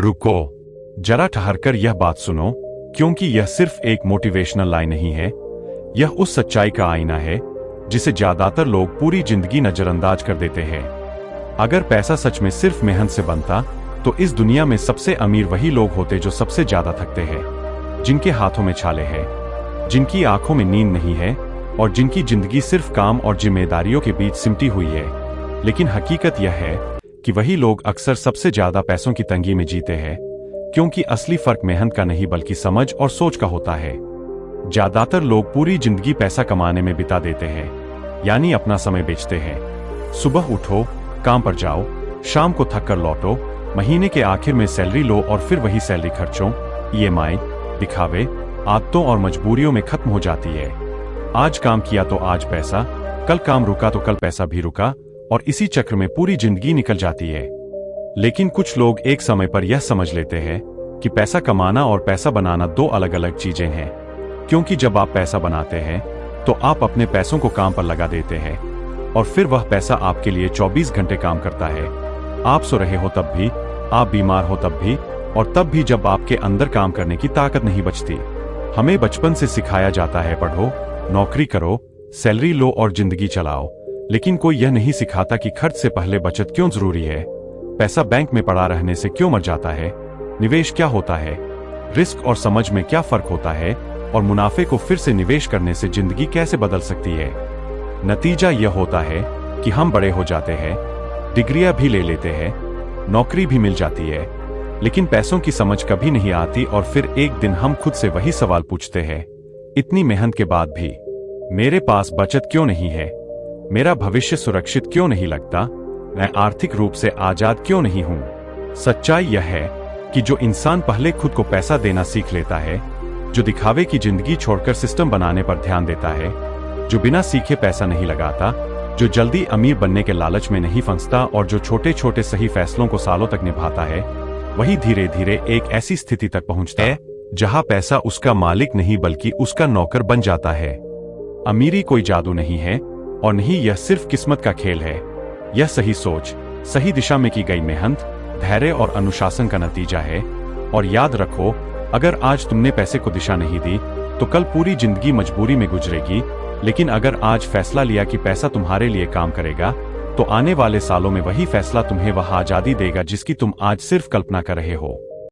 रुको, जरा ठहरकर यह बात सुनो, क्योंकि यह सिर्फ एक मोटिवेशनल लाइन नहीं है। यह उस सच्चाई का आईना है जिसे ज्यादातर लोग पूरी जिंदगी नजरअंदाज कर देते हैं। अगर पैसा सच में सिर्फ मेहनत से बनता, तो इस दुनिया में सबसे अमीर वही लोग होते जो सबसे ज्यादा थकते हैं, जिनके हाथों में छाले हैं, जिनकी आंखों में नींद नहीं है और जिनकी जिंदगी सिर्फ काम और जिम्मेदारियों के बीच सिमटी हुई है। लेकिन हकीकत यह है कि वही लोग अक्सर सबसे ज्यादा पैसों की तंगी में जीते हैं, क्योंकि असली फर्क मेहनत का नहीं बल्कि समझ और सोच का होता है। ज्यादातर लोग पूरी जिंदगी पैसा कमाने में बिता देते हैं, यानी अपना समय बेचते हैं। सुबह उठो, काम पर जाओ, शाम को थक कर लौटो, महीने के आखिर में सैलरी लो और फिर वही सैलरी खर्चों, ईएमआई, दिखावे, आदतों और मजबूरियों में खत्म हो जाती है। आज काम किया तो आज पैसा, कल काम रुका तो कल पैसा भी रुका, और इसी चक्र में पूरी जिंदगी निकल जाती है। लेकिन कुछ लोग एक समय पर यह समझ लेते हैं कि पैसा कमाना और पैसा बनाना दो अलग अलग चीजें हैं, क्योंकि जब आप पैसा बनाते हैं तो आप अपने पैसों को काम पर लगा देते हैं और फिर वह पैसा आपके लिए 24 घंटे काम करता है। आप सो रहे हो तब भी, आप बीमार हो तब भी, और तब भी जब आपके अंदर काम करने की ताकत नहीं बचती। हमें बचपन से सिखाया जाता है, पढ़ो, नौकरी करो, सैलरी लो और जिंदगी चलाओ, लेकिन कोई यह नहीं सिखाता कि खर्च से पहले बचत क्यों जरूरी है, पैसा बैंक में पड़ा रहने से क्यों मर जाता है, निवेश क्या होता है, रिस्क और समझ में क्या फर्क होता है, और मुनाफे को फिर से निवेश करने से जिंदगी कैसे बदल सकती है। नतीजा यह होता है कि हम बड़े हो जाते हैं, डिग्रियां भी ले लेते हैं, नौकरी भी मिल जाती है, लेकिन पैसों की समझ कभी नहीं आती और फिर एक दिन हम खुद से वही सवाल पूछते हैं, इतनी मेहनत के बाद भी मेरे पास बचत क्यों नहीं है, मेरा भविष्य सुरक्षित क्यों नहीं लगता, मैं आर्थिक रूप से आजाद क्यों नहीं हूं। सच्चाई यह है कि जो इंसान पहले खुद को पैसा देना सीख लेता है, जो दिखावे की जिंदगी छोड़कर सिस्टम बनाने पर ध्यान देता है, जो बिना सीखे पैसा नहीं लगाता, जो जल्दी अमीर बनने के लालच में नहीं फंसता और जो छोटे छोटे सही फैसलों को सालों तक निभाता है, वही धीरे धीरे एक ऐसी स्थिति तक पहुंचता है जहां पैसा उसका मालिक नहीं बल्कि उसका नौकर बन जाता है। अमीरी कोई जादू नहीं है और नहीं यह सिर्फ किस्मत का खेल है। यह सही सोच, सही दिशा में की गई मेहनत, धैर्य और अनुशासन का नतीजा है। और याद रखो, अगर आज तुमने पैसे को दिशा नहीं दी तो कल पूरी जिंदगी मजबूरी में गुजरेगी, लेकिन अगर आज फैसला लिया कि पैसा तुम्हारे लिए काम करेगा, तो आने वाले सालों में वही फैसला तुम्हें वह आजादी देगा जिसकी तुम आज सिर्फ कल्पना कर रहे हो।